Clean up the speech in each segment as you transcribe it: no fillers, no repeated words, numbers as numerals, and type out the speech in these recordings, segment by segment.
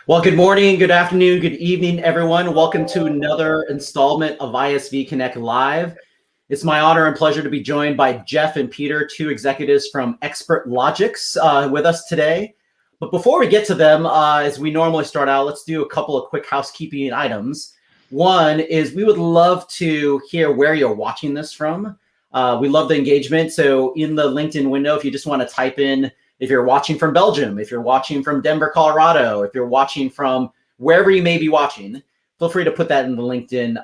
Well, good morning, good afternoon, good evening, everyone. Welcome to another installment of ISV Connect Live. It's my honor and pleasure to be joined by Jeff and Peter, two executives from Experlogix with us today. But before we get to them, as we normally start out, let's do a couple of quick housekeeping items. One is we would love to hear where you're watching this from. We love the engagement. So in the LinkedIn window, if you just want to type in if you're watching from Belgium, if you're watching from Denver, Colorado, if you're watching from wherever you may be watching, feel free to put that in the LinkedIn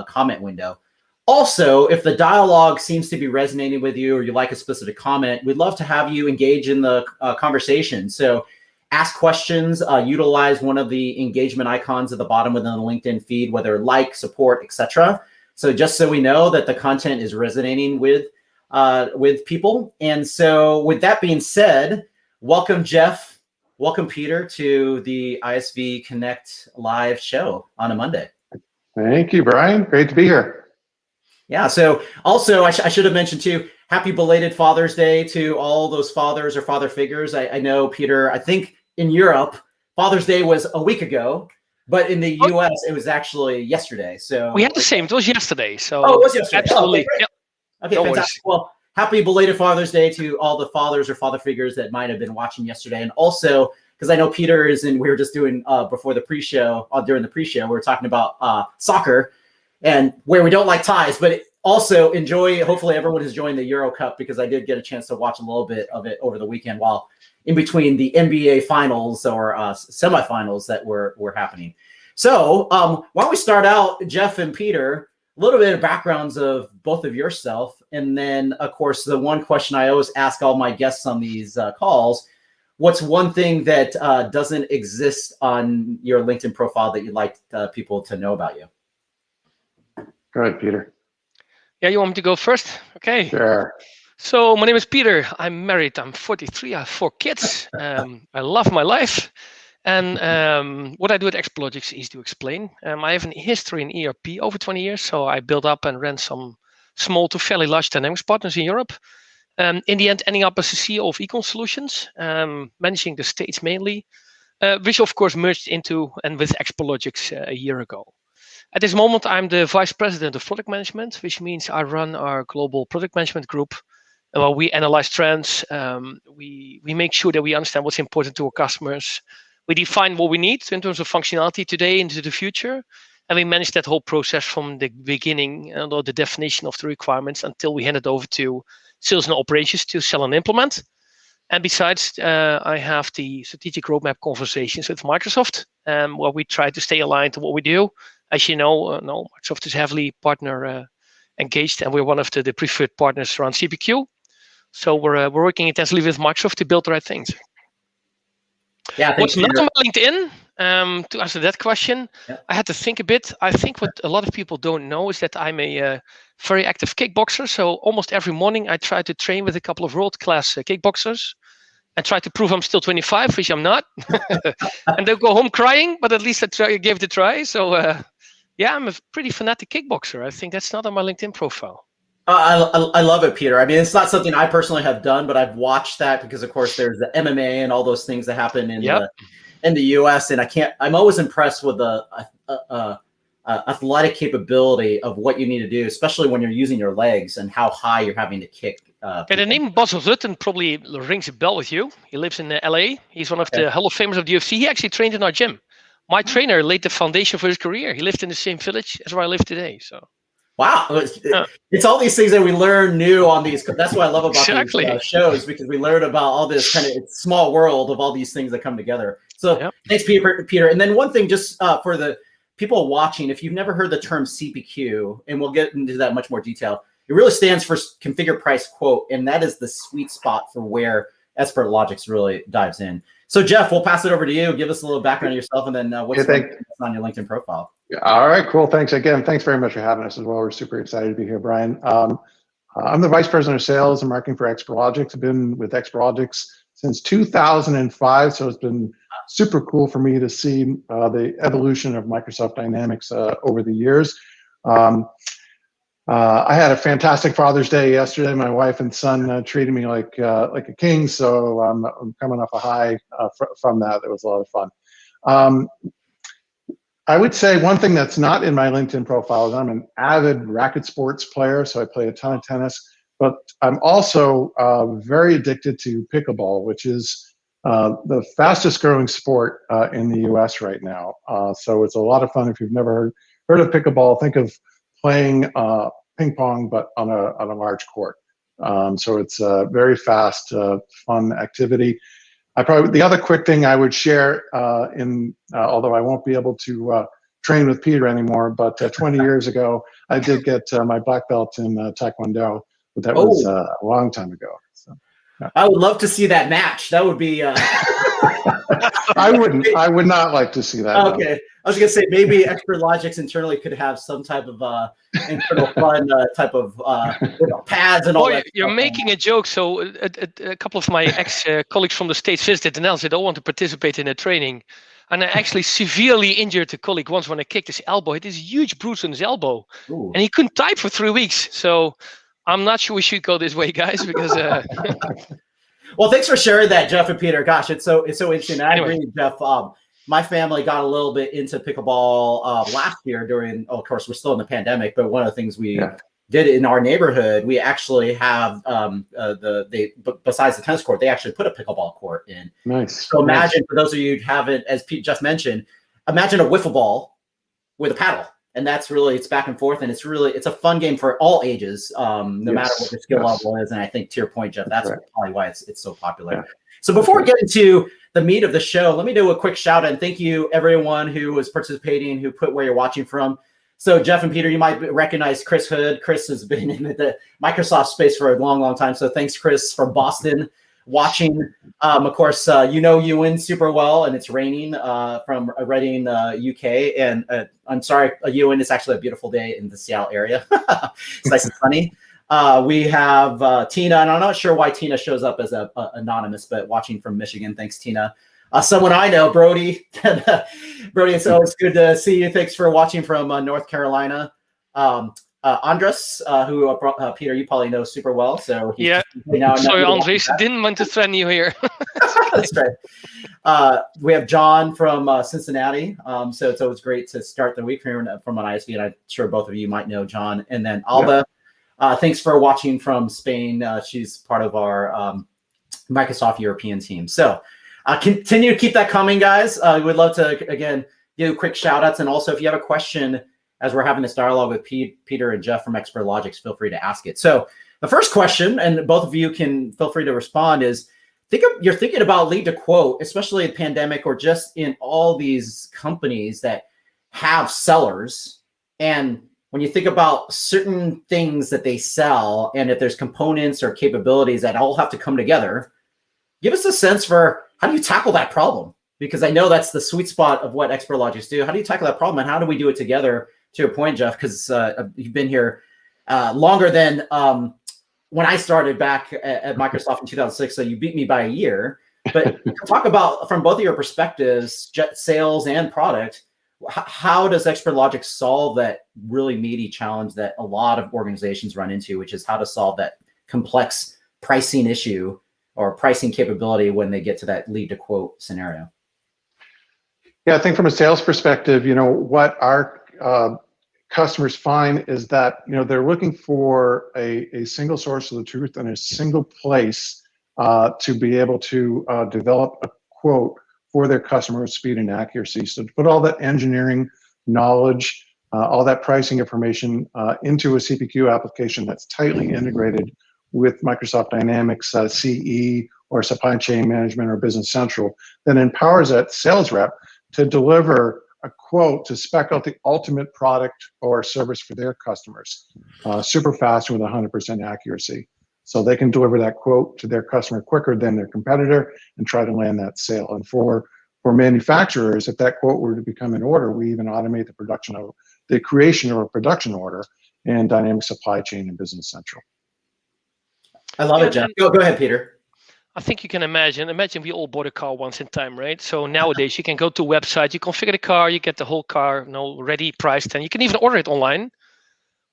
comment window. Also, if the dialogue seems to be resonating with you or you like a specific comment, we'd love to have you engage in the conversation. So ask questions, utilize one of the engagement icons at the bottom within the LinkedIn feed, whether like, support, etc. So just so we know that the content is resonating with people. And so with that being said, welcome Jeff, welcome Peter to the ISV Connect live show on a Monday. Thank you, Brian. Great to be here. Yeah, so also I should have mentioned too, happy belated Father's Day to all those fathers or father figures. I know, Peter, I think in Europe, Father's Day was a week ago, but in the US, it was actually yesterday. So we had the same, it was yesterday. So it was yesterday. Absolutely. Oh, okay, no fantastic. Worries. Well, happy belated Father's Day to all the fathers or father figures that might have been watching yesterday. And also, because I know Peter is in, we were just doing before the pre-show, during the pre-show, we were talking about soccer and where we don't like ties, but also enjoy, hopefully everyone has joined the Euro Cup because I did get a chance to watch a little bit of it over the weekend while in between the NBA finals or semifinals that were happening. So why don't we start out, Jeff and Peter, a little bit of backgrounds of both of yourself. And then, of course, the one question I always ask all my guests on these calls, what's one thing that doesn't exist on your LinkedIn profile that you'd like people to know about you? Go ahead, Peter. Yeah, you want me to go first? Okay. Sure. So my name is Peter. I'm married. I'm 43. I have 4 kids. I love my life. And what I do at Experlogix is to explain. I have a history in ERP over 20 years. So I built up and ran some small to fairly large dynamics partners in Europe. In the end, ending up as the CEO of Econ Solutions, managing the States mainly, which of course merged into and with Experlogix a year ago. At this moment, I'm the Vice President of Product Management, which means I run our global product management group. While we analyze trends, we make sure that we understand what's important to our customers. We define what we need in terms of functionality today into the future. And we manage that whole process from the beginning, or the definition of the requirements, until we hand it over to sales and operations to sell and implement. And besides, I have the strategic roadmap conversations with Microsoft, where we try to stay aligned to what we do. As you know, Microsoft is heavily partner engaged, and we're one of the preferred partners around CPQ. So we're working intensely with Microsoft to build the right things. Yeah. What's not on my LinkedIn? To answer that question, yeah. I had to think a bit. I think what a lot of people don't know is that I'm a very active kickboxer. So almost every morning I try to train with a couple of world-class kickboxers and try to prove I'm still 25, which I'm not. And they'll go home crying, but at least I gave it a try. So yeah, I'm a pretty fanatic kickboxer. I think that's not on my LinkedIn profile. I love it, Peter. I mean, it's not something I personally have done, but I've watched that because, of course, there's the MMA and all those things that happen in the U.S. And I'm always impressed with the athletic capability of what you need to do, especially when you're using your legs and how high you're having to kick. The name Bas Rutten probably rings a bell with you. He lives in LA. He's one of the Hall of Famers of the UFC. He actually trained in our gym. My trainer laid the foundation for his career. He lived in the same village as where I live today. So. Wow, it's all these things that we learn new on these. That's what I love about these shows, because we learn about all this kind of small world of all these things that come together. So thanks, Peter. And then one thing, just for the people watching, if you've never heard the term CPQ, and we'll get into that in much more detail, it really stands for Configure, Price, Quote, and that is the sweet spot for where Experlogix really dives in. So Jeff, we'll pass it over to you. Give us a little background on yourself, and then what's on your LinkedIn profile. All right, cool. Thanks again. Thanks very much for having us as well. We're super excited to be here, Brian. I'm the Vice President of Sales and Marketing for Experlogix. I've been with Experlogix since 2005, so it's been super cool for me to see the evolution of Microsoft Dynamics over the years. I had a fantastic Father's Day yesterday. My wife and son treated me like a king, so I'm coming off a high from that. It was a lot of fun. I would say one thing that's not in my LinkedIn profile is I'm an avid racket sports player, so I play a ton of tennis, but I'm also very addicted to pickleball, which is the fastest growing sport in the US right now. So it's a lot of fun. If you've never heard of pickleball, think of playing ping pong, but on a large court. So it's a very fast, fun activity. The other quick thing I would share, although I won't be able to train with Peter anymore, but 20 years ago, I did get my black belt in Taekwondo, but that was a long time ago. So, yeah. I would love to see that match. That would be. I would not like to see that. Okay. No. I was going to say maybe Experlogix internally could have some type of internal fun type of pads and all that. You're making a joke. So a couple of my ex-colleagues from the States visited and they don't want to participate in a training. And I actually severely injured a colleague once when I kicked his elbow. He had this huge bruise on his elbow. Ooh. And he couldn't type for 3 weeks. So I'm not sure we should go this way, guys, because... Well, thanks for sharing that, Jeff and Peter. Gosh, it's so interesting. I agree, Jeff. My family got a little bit into pickleball last year during, of course, we're still in the pandemic, but one of the things we did in our neighborhood, we actually have besides the tennis court, they actually put a pickleball court in. Nice. So imagine, for those of you who haven't, as Pete just mentioned, imagine a wiffle ball with a paddle. And that's really, it's back and forth, and it's a fun game for all ages, no matter what the skill level is. And I think to your point, Jeff, that's probably why it's so popular. Yeah. So before we get into the meat of the show, let me do a quick shout out and thank you everyone who was participating, who put where you're watching from. So Jeff and Peter, you might recognize Chris Hood. Chris has been in the Microsoft space for a long, long time. So thanks, Chris, from Boston, watching. Of course, you know Ewan super well, and it's raining from Reading, UK. And I'm sorry, Ewan, it's actually a beautiful day in the Seattle area. It's nice and sunny. We have Tina, and I'm not sure why Tina shows up as anonymous, but watching from Michigan. Thanks, Tina. Someone I know, Brody. Brody, it's always good to see you. Thanks for watching from North Carolina. Andres, who Peter, you probably know super well. So yeah, sorry, Andres, didn't want to threaten you here. That's right. We have John from Cincinnati. So it's always great to start the week here from an ISV, and I'm sure both of you might know John. And then Alba, thanks for watching from Spain. She's part of our Microsoft European team. So continue to keep that coming, guys. We'd love to, again, do quick shout outs. And also, if you have a question, as we're having this dialogue with Peter and Jeff from Experlogix, feel free to ask it. So the first question, and both of you can feel free to respond, is you're thinking about lead to quote, especially in pandemic or just in all these companies that have sellers. And when you think about certain things that they sell, and if there's components or capabilities that all have to come together, give us a sense for how do you tackle that problem? Because I know that's the sweet spot of what Experlogix do. How do you tackle that problem, and how do we do it together? To your point, Jeff, because you've been here longer than when I started back at Microsoft in 2006. So you beat me by a year. But talk about, from both of your perspectives, sales and product, how does Experlogix solve that really meaty challenge that a lot of organizations run into, which is how to solve that complex pricing issue or pricing capability when they get to that lead to quote scenario? Yeah, I think from a sales perspective, what our customers find is that they're looking for a single source of the truth and a single place to be able to develop a quote for their customer with speed and accuracy. So to put all that engineering knowledge, all that pricing information into a CPQ application that's tightly integrated with Microsoft Dynamics CE or Supply Chain Management or Business Central, then empowers that sales rep to deliver a quote to spec out the ultimate product or service for their customers, super fast with 100% accuracy. So they can deliver that quote to their customer quicker than their competitor and try to land that sale. And for manufacturers, if that quote were to become an order, we even automate the creation of a production order in Dynamic Supply Chain and Business Central. I love it, Jeff. Go ahead, Peter. I think you can imagine we all bought a car once in time, right? So nowadays you can go to a website, you configure the car, you get the whole car ready, priced, and you can even order it online.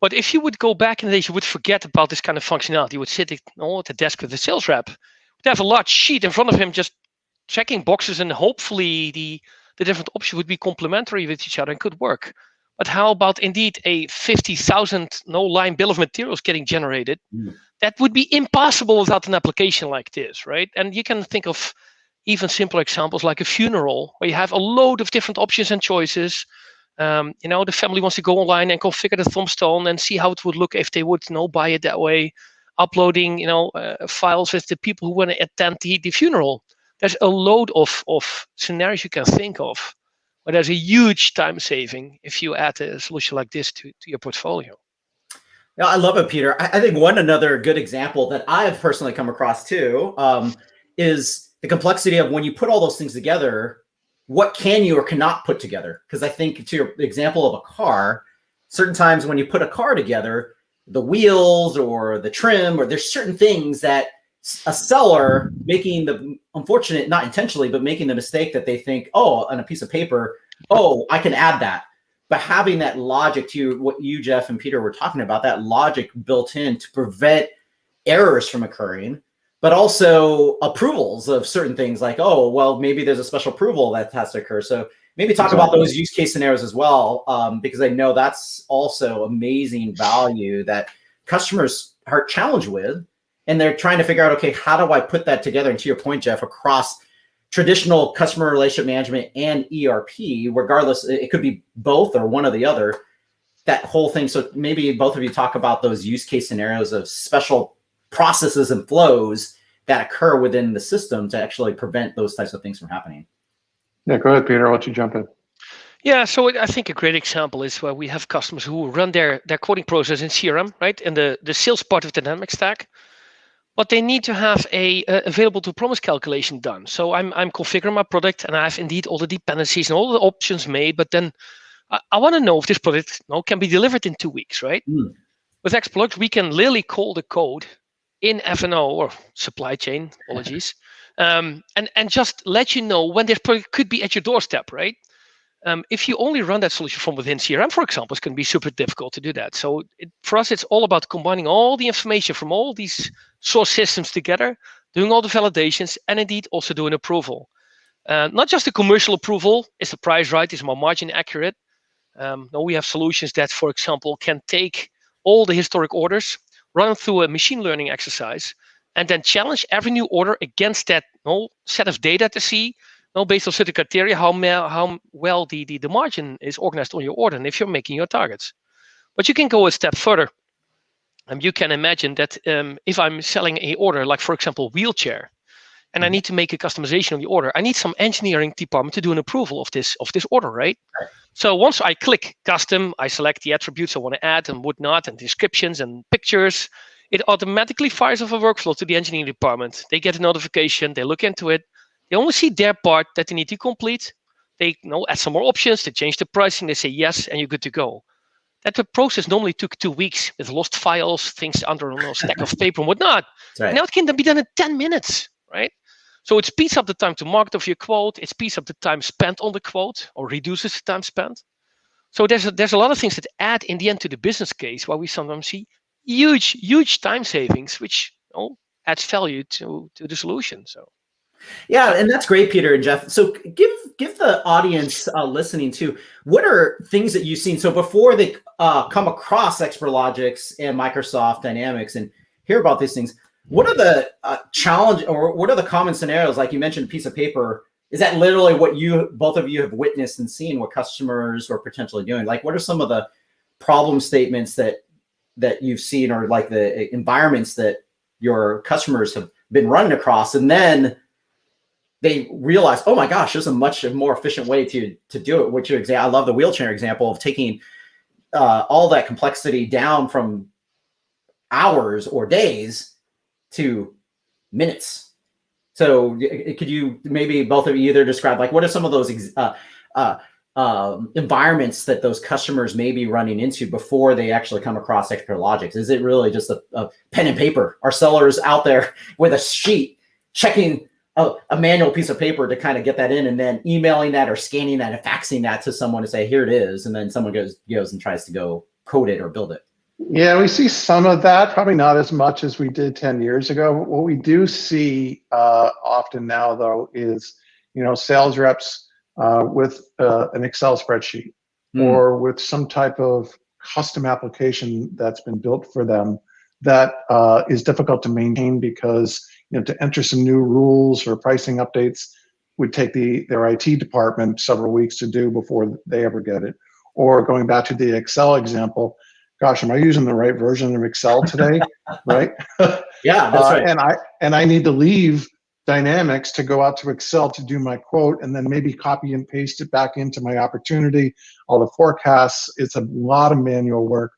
But if you would go back in the days, you would forget about this kind of functionality. You would sit at the desk with the sales rep. Would have a large sheet in front of him just checking boxes, and hopefully the the different options would be complementary with each other and could work. But how about indeed a 50,000 line bill of materials getting generated? That would be impossible without an application like this, right? And you can think of even simpler examples like a funeral, where you have a load of different options and choices. The family wants to go online and configure the tombstone and see how it would look if they would, buy it that way. Uploading, files with the people who want to attend the funeral. There's a load of scenarios you can think of, but there's a huge time saving if you add a solution like this to your portfolio. Yeah, I love it, Peter. I think another good example that I've personally come across too is the complexity of when you put all those things together, what can you or cannot put together? Because I think to your example of a car, certain times when you put a car together, the wheels or the trim, or there's certain things that a seller making the unfortunate, not intentionally, but making the mistake that they think, oh, on a piece of paper, oh, I can add that. But having that logic to what you, Jeff, and Peter were talking about, that logic built in to prevent errors from occurring, but also approvals of certain things like, oh, well, maybe there's a special approval that has to occur. So maybe talk about those use case scenarios as well, because I know that's also amazing value that customers are challenged with, and they're trying to figure out, okay, how do I put that together? And to your point, Jeff, across traditional customer relationship management and ERP, regardless, it could be both or one or the other, that whole thing. So maybe both of you talk about those use case scenarios of special processes and flows that occur within the system to actually prevent those types of things from happening. Yeah, go ahead, Peter. I'll let you jump in. Yeah, so I think a great example is where we have customers who run their quoting process in CRM, right? In the sales part of the Dynamics stack. But they need to have a available to promise calculation done. So I'm configuring my product and I have indeed all the dependencies and all the options made, but then I want to know if this product can be delivered in 2 weeks, right? With Experlogix, we can literally call the code in F&O or supply chain, apologies, and just let you know when this product could be at your doorstep, right? If you only run that solution from within CRM, for example, it's going to be super difficult to do that. So for us, it's all about combining all the information from all these source systems together, doing all the validations, and indeed also doing approval. Not just the commercial approval, is the price right, is my margin accurate? No, we have solutions that, for example, can take all the historic orders, run them through a machine learning exercise, and then challenge every new order against that set of data to see, based on certain criteria, how well the margin is organized on your order and if you're making your targets. But you can go a step further. You can imagine that if I'm selling a order, like for example, wheelchair, and I need to make a customization of the order, I need some engineering department to do an approval of this order, right? So once I click custom, I select the attributes I want to add and whatnot, and descriptions and pictures, it automatically fires off a workflow to the engineering department. They get a notification, they look into it, they only see their part that they need to complete. They add some more options, they change the pricing, they say yes, and you're good to go. That the process normally took 2 weeks with lost files, things under a stack of paper and whatnot. Right. Now it can be done in 10 minutes, right? So it speeds up the time to market of your quote. It speeds up the time spent on the quote or reduces the time spent. So there's a lot of things that add in the end to the business case, where we sometimes see huge time savings, which adds value to the solution. So. Yeah, and that's great, Peter and Jeff. So give the audience listening to, what are things that you've seen? So before they come across Experlogix and Microsoft Dynamics and hear about these things, what are the challenge, or what are the common scenarios? Like you mentioned, a piece of paper. Is that literally what both of you have witnessed and seen what customers are potentially doing? Like, what are some of the problem statements that you've seen, or like the environments that your customers have been running across, and then they realize, oh my gosh, there's a much more efficient way to do it. Which I love the wheelchair example of taking all that complexity down from hours or days to minutes. So could you maybe both of you either describe, like, what are some of those environments that those customers may be running into before they actually come across Experlogix? Is it really just a pen and paper? Are sellers out there with a sheet checking a manual piece of paper to kind of get that in, and then emailing that or scanning that and faxing that to someone to say, here it is, and then someone goes and tries to go code it or build it? Yeah, we see some of that, probably not as much as we did 10 years ago. What we do see often now, though, is sales reps with an Excel spreadsheet or with some type of custom application that's been built for them that is difficult to maintain because to enter some new rules or pricing updates would take their IT department several weeks to do before they ever get it. Or going back to the Excel example, gosh, am I using the right version of Excel today? Right? Yeah, that's right. And I need to leave Dynamics to go out to Excel to do my quote, and then maybe copy and paste it back into my opportunity, all the forecasts. It's a lot of manual work,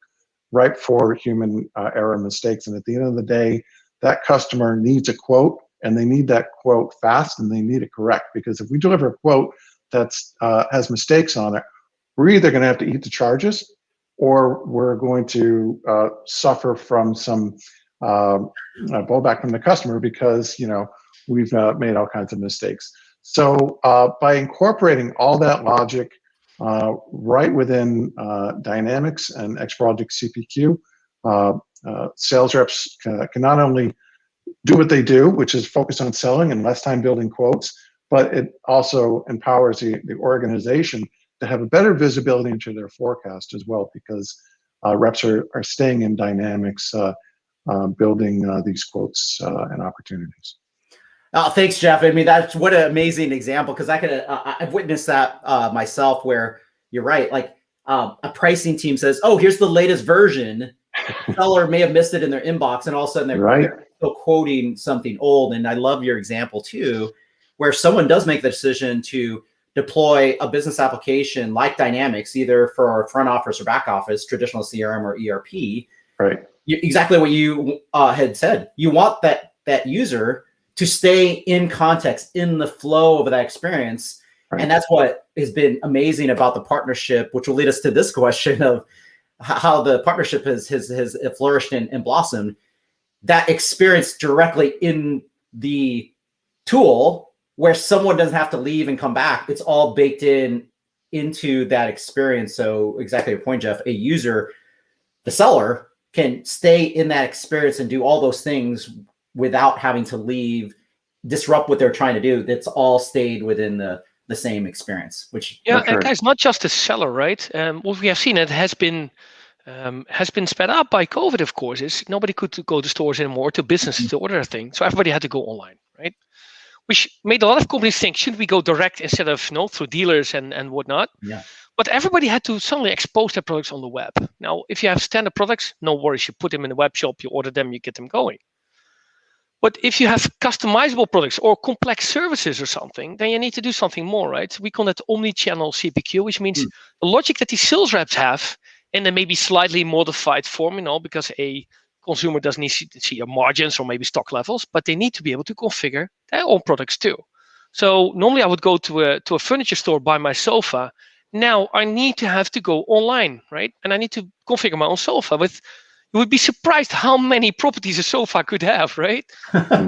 ripe for human error and mistakes. And at the end of the day, that customer needs a quote, and they need that quote fast, and they need it correct. Because if we deliver a quote that's has mistakes on it, we're either going to have to eat the charges, or we're going to suffer from some blowback from the customer because we've made all kinds of mistakes. So by incorporating all that logic right within Dynamics and Experlogix CPQ, sales reps can not only do what they do, which is focus on selling and less time building quotes, but it also empowers the organization to have a better visibility into their forecast as well, because reps are staying in Dynamics, building these quotes and opportunities. Oh, thanks, Jeff. I mean, that's what an amazing example, because I've witnessed that myself, where you're right. Like a pricing team says, "Oh, here's the latest version." The seller may have missed it in their inbox, and all of a sudden they're still quoting something old. And I love your example too, where someone does make the decision to deploy a business application like Dynamics, either for front office or back office, traditional CRM or ERP. Right. Exactly what you had said. You want that user to stay in context, in the flow of that experience. Right. And that's what has been amazing about the partnership, which will lead us to this question of how the partnership has flourished and blossomed. That experience directly in the tool, where someone doesn't have to leave and come back. It's all baked into that experience. So exactly your point, Jeff, a user, the seller, can stay in that experience and do all those things without having to leave, disrupt what they're trying to do. That's all stayed within the same experience. Which and guys, not just the seller, right? What we have seen, it has been sped up by COVID, of course, is nobody could go to stores anymore, to businesses to order a thing. So everybody had to go online, right? Which made a lot of companies think, should we go direct instead of through dealers and whatnot? Yeah. But everybody had to suddenly expose their products on the web. Now, if you have standard products, no worries. You put them in the web shop, you order them, you get them going. But if you have customizable products or complex services or something, then you need to do something more, right? We call it omni-channel CPQ, which means the logic that these sales reps have in a maybe slightly modified form, because a consumer doesn't need to see your margins or maybe stock levels, but they need to be able to configure their own products too. So normally I would go to a furniture store, buy my sofa. Now I need to have to go online, right? And I need to configure my own sofa. You would be surprised how many properties a sofa could have, right?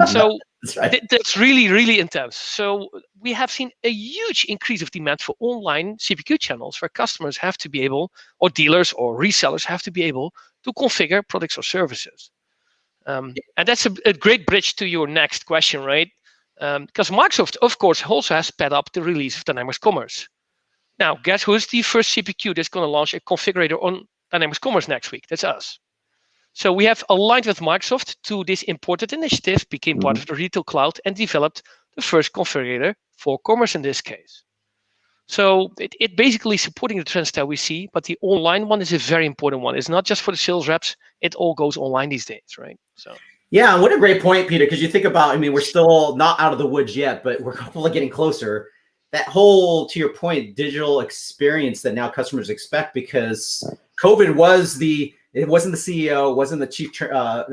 So that's right. That's really, really intense. So we have seen a huge increase of demand for online CPQ channels, where customers have to be able, or dealers or resellers have to be able to configure products or services. And that's a great bridge to your next question, right? Because Microsoft, of course, also has sped up the release of Dynamics Commerce. Now, guess who's the first CPQ that's going to launch a configurator on Dynamics Commerce next week? That's us. So we have aligned with Microsoft to this important initiative, became part of the Retail Cloud, and developed the first configurator for commerce in this case. So it basically supporting the trends that we see, but the online one is a very important one. It's not just for the sales reps. It all goes online these days, right? So. Yeah, what a great point, Peter, because you think about, we're still not out of the woods yet, but we're hopefully getting closer. That whole, to your point, digital experience that now customers expect, because COVID it wasn't the CEO, it wasn't the chief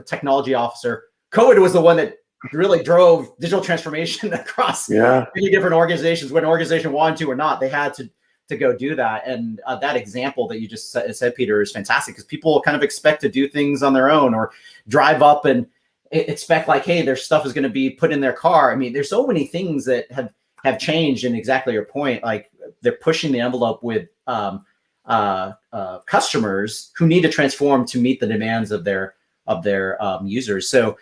technology officer. COVID was the one that really drove digital transformation across many different organizations. When an organization wanted to or not, they had to go do that. And that example that you just said, Peter, is fantastic, because people kind of expect to do things on their own, or drive up and expect like, hey, their stuff is going to be put in their car. There's so many things that have changed, and exactly your point, like they're pushing the envelope with customers who need to transform to meet the demands of their users. So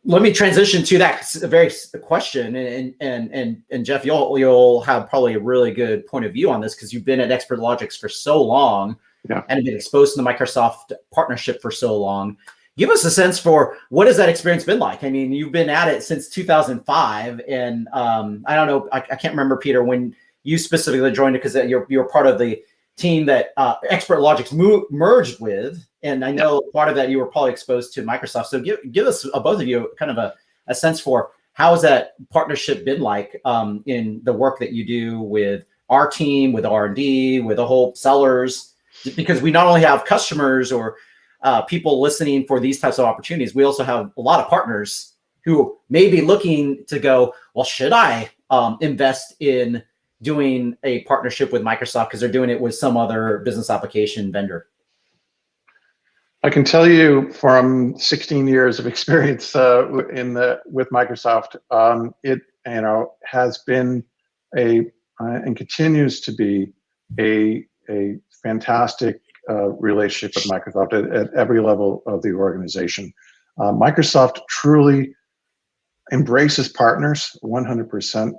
let me transition to that very question, and Jeff, you'll have probably a really good point of view on this because you've been at Experlogix for so long, and have been exposed to the Microsoft partnership for so long. Give us a sense for what has that experience been like? I mean, you've been at it since 2005, and I don't know, I can't remember, Peter, when you specifically joined it because you're part of the team that Experlogix merged with, and I know part of that you were probably exposed to Microsoft. So give us both of you kind of a sense for how has that partnership been like in the work that you do with our team, with R&D, with the whole sellers, because we not only have customers or people listening for these types of opportunities, we also have a lot of partners who may be looking to go, well, should I invest in doing a partnership with Microsoft because they're doing it with some other business application vendor? I can tell you from 16 years of experience with Microsoft, it has been and continues to be a fantastic relationship with Microsoft at every level of the organization. Microsoft truly embraces partners 100%.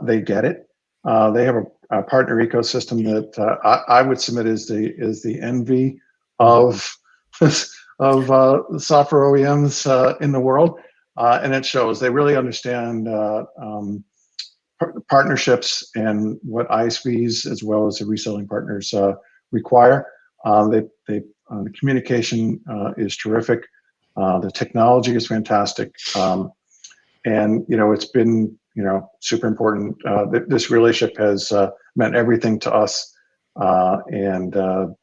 They get it. They have a partner ecosystem that I would submit is the envy of software OEMs in the world, and it shows. They really understand partnerships and what ISVs as well as the reselling partners require. The communication is terrific. The technology is fantastic, and it's been super important. This relationship has meant everything to us, and the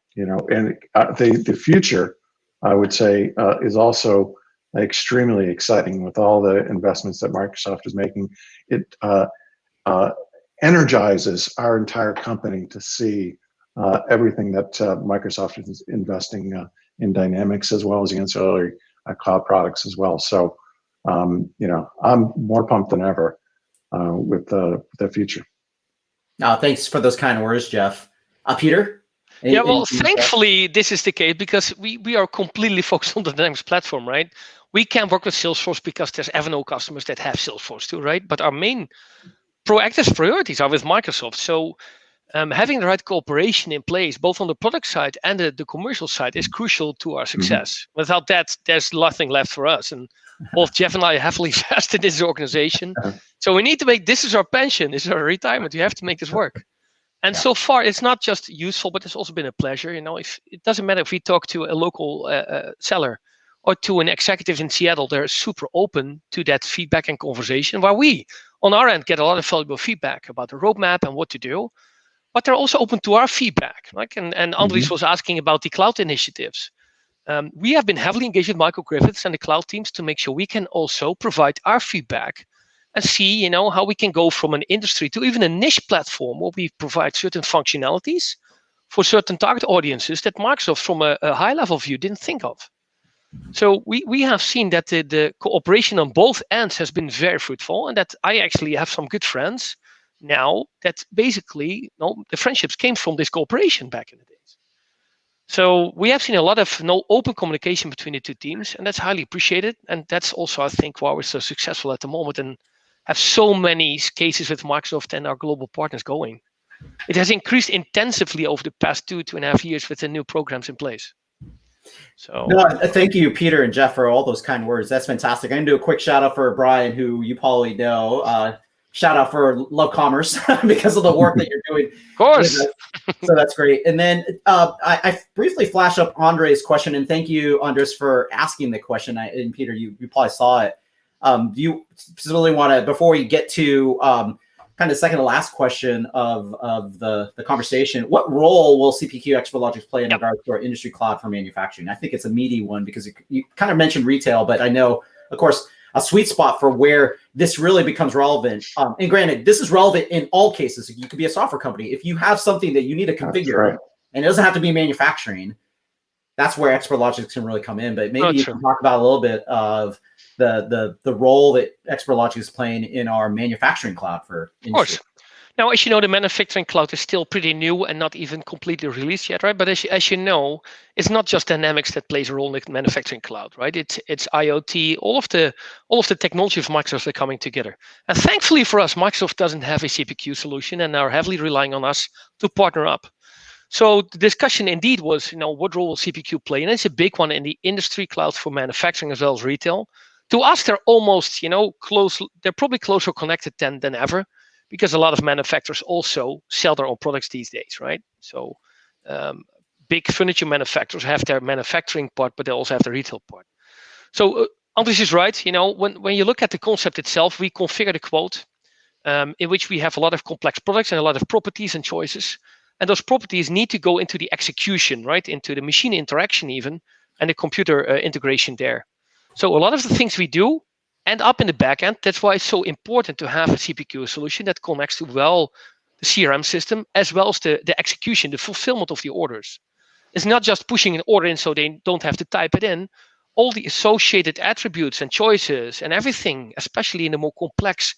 future, I would say, is also extremely exciting with all the investments that Microsoft is making. It energizes our entire company to see everything that Microsoft is investing in Dynamics as well as the ancillary cloud products as well. So, I'm more pumped than ever with the future. Thanks for those kind words, Jeff. Peter? Thankfully, this is the case because we are completely focused on the Dynamics platform, right? We can work with Salesforce because there's F&O customers that have Salesforce too, right? But our main proactive priorities are with Microsoft. So having the right cooperation in place, both on the product side and the commercial side, is crucial to our success. Mm-hmm. Without that, there's nothing left for us. And both Jeff and I are heavily invested in this organization. So we need to this is our pension, this is our retirement. We have to make this work. And so far, it's not just useful, but it's also been a pleasure. If it doesn't matter if we talk to a local seller or to an executive in Seattle, they're super open to that feedback and conversation, while we, on our end, get a lot of valuable feedback about the roadmap and what to do. But they're also open to our feedback. And Andries was asking about the cloud initiatives. We have been heavily engaged with Michael Griffiths and the cloud teams to make sure we can also provide our feedback and see, how we can go from an industry to even a niche platform where we provide certain functionalities for certain target audiences that Microsoft, from a high-level view, didn't think of. So we have seen that the cooperation on both ends has been very fruitful, and that I actually have some good friends now that basically, the friendships came from this cooperation back in the days. So we have seen a lot of open communication between the two teams, and that's highly appreciated. And that's also, I think, why we're so successful at the moment and have so many cases with Microsoft and our global partners going. It has increased intensively over the past 2.5 years with the new programs in place. So thank you, Peter and Jeff, for all those kind words. That's fantastic. I'm going to do a quick shout out for Brian, who you probably know. Shout out for Love Commerce because of the work that you're doing. Of course. So that's great. And then I briefly flash up Andres' question, and thank you, Andres, for asking the question. And Peter, you probably saw it. Do you specifically want to, before we get to kind of second to last question of the conversation, what role will CPQ Experlogix play in regards to our industry cloud for manufacturing? I think it's a meaty one because you kind of mentioned retail, but I know, of course, a sweet spot for where this really becomes relevant. And granted, this is relevant in all cases. You could be a software company. If you have something that you need to configure, and it doesn't have to be manufacturing, that's where Experlogix can really come in. But maybe you can talk about a little bit of the role that Experlogix is playing in our manufacturing cloud for industry. Of course. Now, as you know, the manufacturing cloud is still pretty new and not even completely released yet, right? But as you know, it's not just Dynamics that plays a role in the manufacturing cloud, right? It's IoT, all of the technology of Microsoft are coming together. And thankfully for us, Microsoft doesn't have a CPQ solution and are heavily relying on us to partner up. So the discussion indeed was, what role will CPQ play? And it's a big one in the industry cloud for manufacturing as well as retail. To us, they're almost, close. They're probably closer connected than ever, because a lot of manufacturers also sell their own products these days, right? So big furniture manufacturers have their manufacturing part, but they also have the retail part. So Andries is right. When you look at the concept itself, we configure the quote in which we have a lot of complex products and a lot of properties and choices. And those properties need to go into the execution, right? Into the machine interaction even, and the computer integration there. So a lot of the things we do end up in the back end. That's why it's so important to have a CPQ solution that connects to the CRM system, as well as the execution, the fulfillment of the orders. It's not just pushing an order in so they don't have to type it in. All the associated attributes and choices and everything, especially in the more complex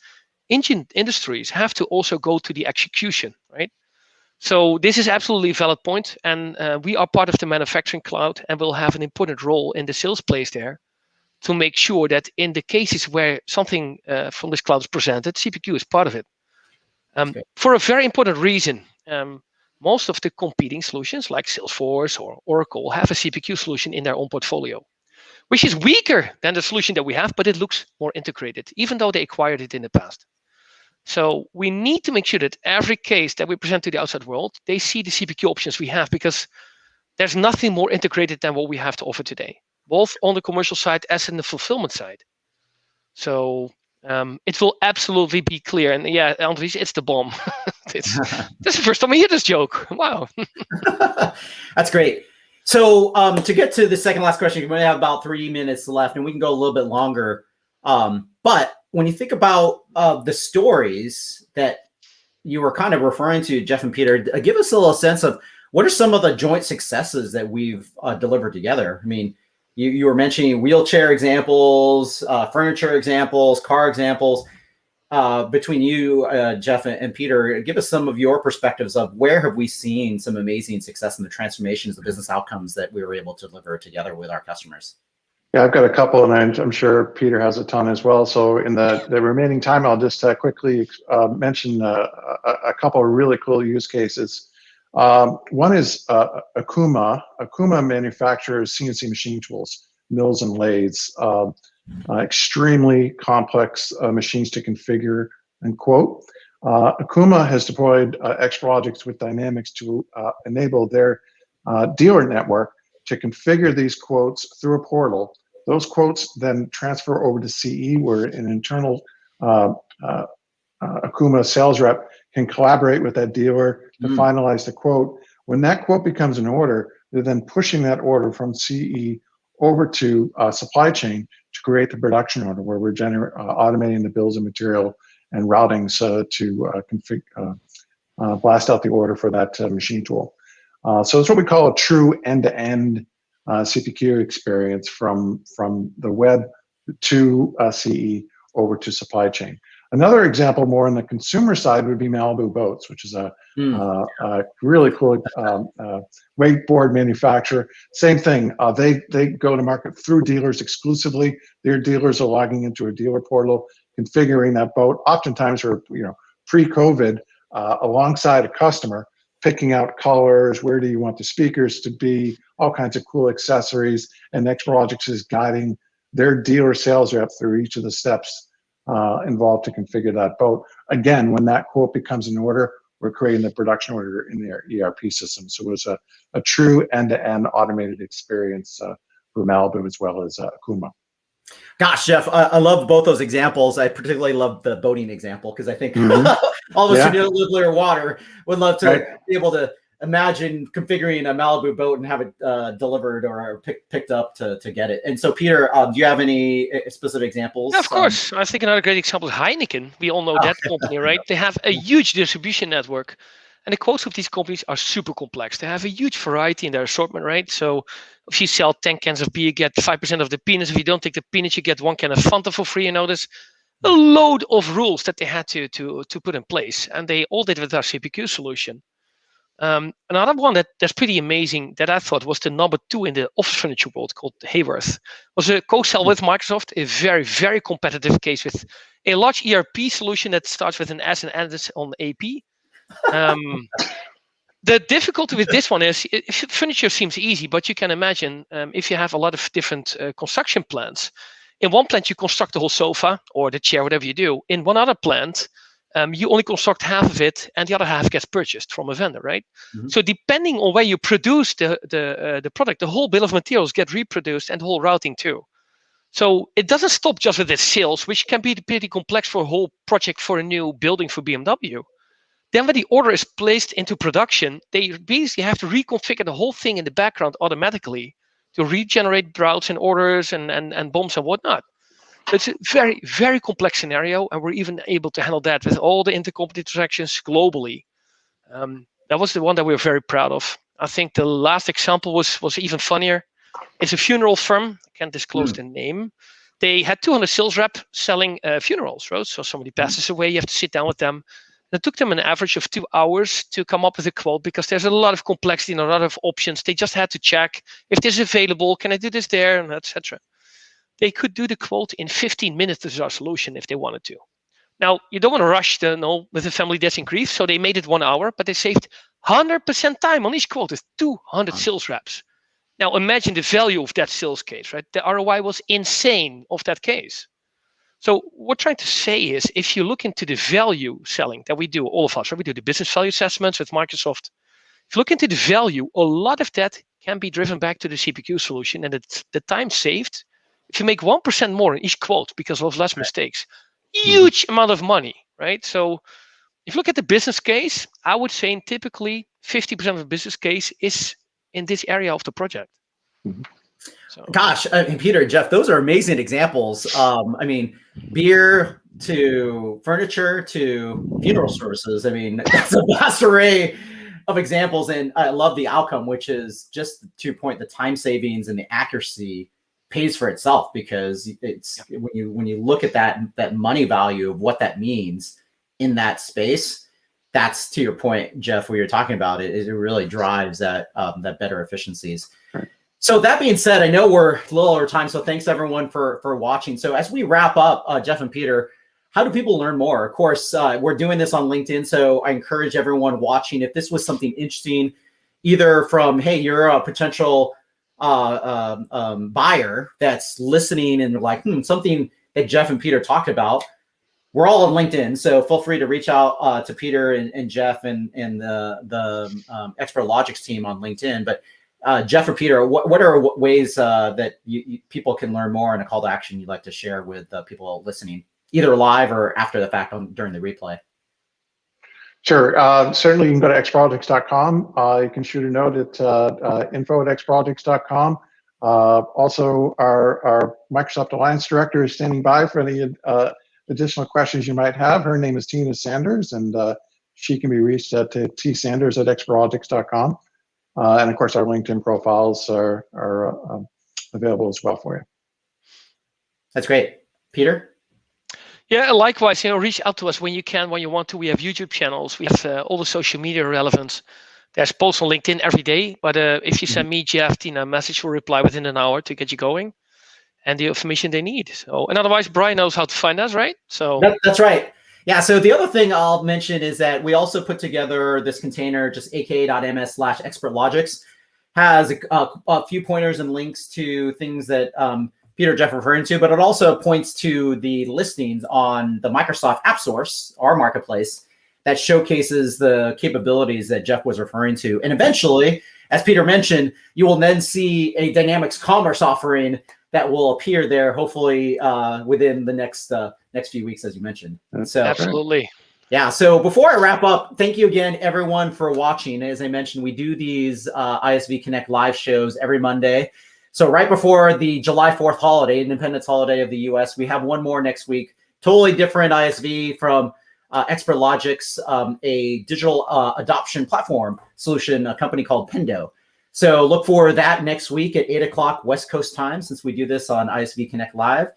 engine industries, have to also go to the execution, right? So this is absolutely a valid point, and we are part of the manufacturing cloud and will have an important role in the sales place there to make sure that in the cases where something from this cloud is presented, CPQ is part of it. For a very important reason. Most of the competing solutions like Salesforce or Oracle have a CPQ solution in their own portfolio, which is weaker than the solution that we have, but it looks more integrated, even though they acquired it in the past. So we need to make sure that every case that we present to the outside world, they see the CPQ options we have, because there's nothing more integrated than what we have to offer today, both on the commercial side as in the fulfillment side. So it will absolutely be clear. And yeah, Andries, it's the BOM. This is the first time I hear this joke. Wow. That's great. So to get to the second last question, we have about 3 minutes left, and we can go a little bit longer. But when you think about the stories that you were kind of referring to, Jeff and Peter, give us a little sense of what are some of the joint successes that we've delivered together. I mean, you were mentioning wheelchair examples, furniture examples, car examples. Between you, Jeff and Peter, give us some of your perspectives of where have we seen some amazing success in the transformations, the business outcomes that we were able to deliver together with our customers. Yeah, I've got a couple, and I'm sure Peter has a ton as well. So in the remaining time, I'll just quickly mention a couple of really cool use cases. One is Akuma. Akuma manufactures CNC machine tools, mills and lathes, extremely complex machines to configure and quote. Akuma has deployed Experlogix with Dynamics to enable their dealer network to configure these quotes through a portal. Those quotes then transfer over to CE, where an internal Akuma sales rep can collaborate with that dealer to finalize the quote. When that quote becomes an order, they're then pushing that order from CE over to supply chain to create the production order, where we're automating the bills of material and routing to blast out the order for that machine tool. So it's what we call a true end-to-end CPQ experience from the web to CE over to supply chain. Another example more on the consumer side would be Malibu Boats, which is a really cool wakeboard manufacturer. Same thing, they go to market through dealers exclusively. Their dealers are logging into a dealer portal, configuring that boat. Oftentimes, we're pre-COVID, alongside a customer, picking out colors, where do you want the speakers to be, all kinds of cool accessories, and Experlogix is guiding their dealer sales rep through each of the steps involved to configure that boat. Again, when that quote becomes an order, we're creating the production order in their ERP system. So it was a true end-to-end automated experience for Malibu as well as Akuma. Gosh, Jeff, I love both those examples. I particularly love the boating example, because I think all of us who live near water would love to be able to imagine configuring a Malibu boat and have it delivered or picked up to get it. And so, Peter, do you have any specific examples? Yeah, of course. I think another great example is Heineken. We all know that company, right? They have a huge distribution network. And the quotes of these companies are super complex. They have a huge variety in their assortment, right? So if you sell 10 cans of beer, you get 5% of the peanuts. If you don't take the peanuts, you get 1 can of Fanta for free. You know, there's a load of rules that they had to put in place, and they all did with our CPQ solution. Another one that's pretty amazing that I thought was the number 2 in the office furniture world, called Hayworth, was a co-sell with Microsoft, a very, very competitive case with a large ERP solution that starts with an S and ends on AP. The difficulty with this one is furniture seems easy, but you can imagine if you have a lot of different construction plants. In one plant, you construct the whole sofa or the chair, whatever you do. In one other plant, you only construct half of it, and the other half gets purchased from a vendor, right? Mm-hmm. So depending on where you produce the product, the whole bill of materials get reproduced, and the whole routing too. So it doesn't stop just with the sales, which can be pretty complex for a whole project for a new building for BMW. Then when the order is placed into production, they basically have to reconfigure the whole thing in the background automatically to regenerate routes and orders and BOMs and whatnot. So it's a very, very complex scenario, and we're even able to handle that with all the intercompany transactions globally. That was the one that we were very proud of. I think the last example was even funnier. It's a funeral firm. I can't disclose the name. They had 200 sales rep selling funerals, right? So somebody passes away, you have to sit down with them. It took them an average of 2 hours to come up with a quote, because there's a lot of complexity and a lot of options. They just had to check if this is available, can I do this there, and etc. They could do the quote in 15 minutes as our solution if they wanted to. Now, you don't want to rush with a family that's in grief, so they made it 1 hour, but they saved 100% time on each quote with 200 sales reps. Now, imagine the value of that sales case, right? The ROI was insane of that case. So what we're trying to say is, if you look into the value selling that we do, all of us, right? We do the business value assessments with Microsoft. If you look into the value, a lot of that can be driven back to the CPQ solution, and it's the time saved. If you make 1% more in each quote because of less mistakes, huge amount of money, right? So if you look at the business case, I would say typically 50% of the business case is in this area of the project. Mm-hmm. So. Gosh, Peter, Jeff, those are amazing examples. Beer to furniture to funeral services. That's a vast array of examples, and I love the outcome, which is just to your point, the time savings and the accuracy pays for itself, because it's when you look at that money value of what that means in that space. That's, to your point, Jeff, where you're talking about it really drives that better efficiencies. Right. So that being said, I know we're a little over time, so thanks everyone for watching. So as we wrap up, Jeff and Peter, how do people learn more? Of course, we're doing this on LinkedIn, so I encourage everyone watching, if this was something interesting, either from, hey, you're a potential buyer that's listening and like, something that Jeff and Peter talked about, we're all on LinkedIn, so feel free to reach out to Peter and Jeff and the Experlogix team on LinkedIn. But Jeff or Peter, what are ways that people can learn more, and a call to action you'd like to share with people listening, either live or after the fact during the replay? Sure. Certainly, you can go to experlogix.com. You can shoot a note at info@experlogix.com. Also, our Microsoft Alliance Director is standing by for any additional questions you might have. Her name is Tina Sanders, and she can be reached at tsanders@experlogix.com. And of course, our LinkedIn profiles are available as well for you. That's great. Peter? Yeah, likewise, reach out to us when you can, when you want to. We have YouTube channels. We have all the social media relevance. There's posts on LinkedIn every day. But if you send me, Jeff, Tina, a message, we'll reply within an hour to get you going and the information they need. So, and otherwise, Brian knows how to find us, right? So that's right. Yeah, so the other thing I'll mention is that we also put together this container, just aka.ms/Experlogix, has a few pointers and links to things that Peter, Jeff referring to, but it also points to the listings on the Microsoft App Source, our marketplace, that showcases the capabilities that Jeff was referring to. And eventually, as Peter mentioned, you will then see a Dynamics Commerce offering that will appear there, hopefully within the next few weeks, as you mentioned. So, absolutely. Yeah. So before I wrap up, thank you again, everyone, for watching. As I mentioned, we do these ISV Connect live shows every Monday. So right before the July 4th holiday, Independence holiday of the US, we have one more next week. Totally different ISV from Experlogix, a digital adoption platform solution, a company called Pendo. So look for that next week at 8 o'clock West Coast time, since we do this on ISV Connect Live.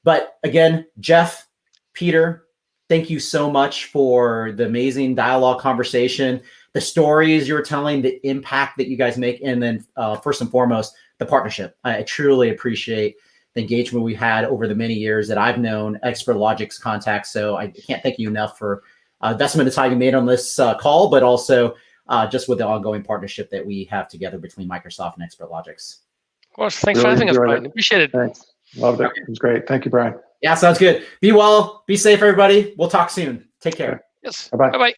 But again, Jeff, Peter, thank you so much for the amazing dialogue conversation, the stories you're telling, the impact that you guys make, and then first and foremost, the partnership. I truly appreciate the engagement we had over the many years that I've known Experlogix contacts. So I can't thank you enough for investment of time you made on this call, but also just with the ongoing partnership that we have together between Microsoft and Experlogix. Of course. Thanks for having us, Brian. Appreciate it. Thanks. Loved it. It was great. Thank you, Brian. Yeah, sounds good. Be well. Be safe, everybody. We'll talk soon. Take care. Yes. Bye-bye. Bye-bye.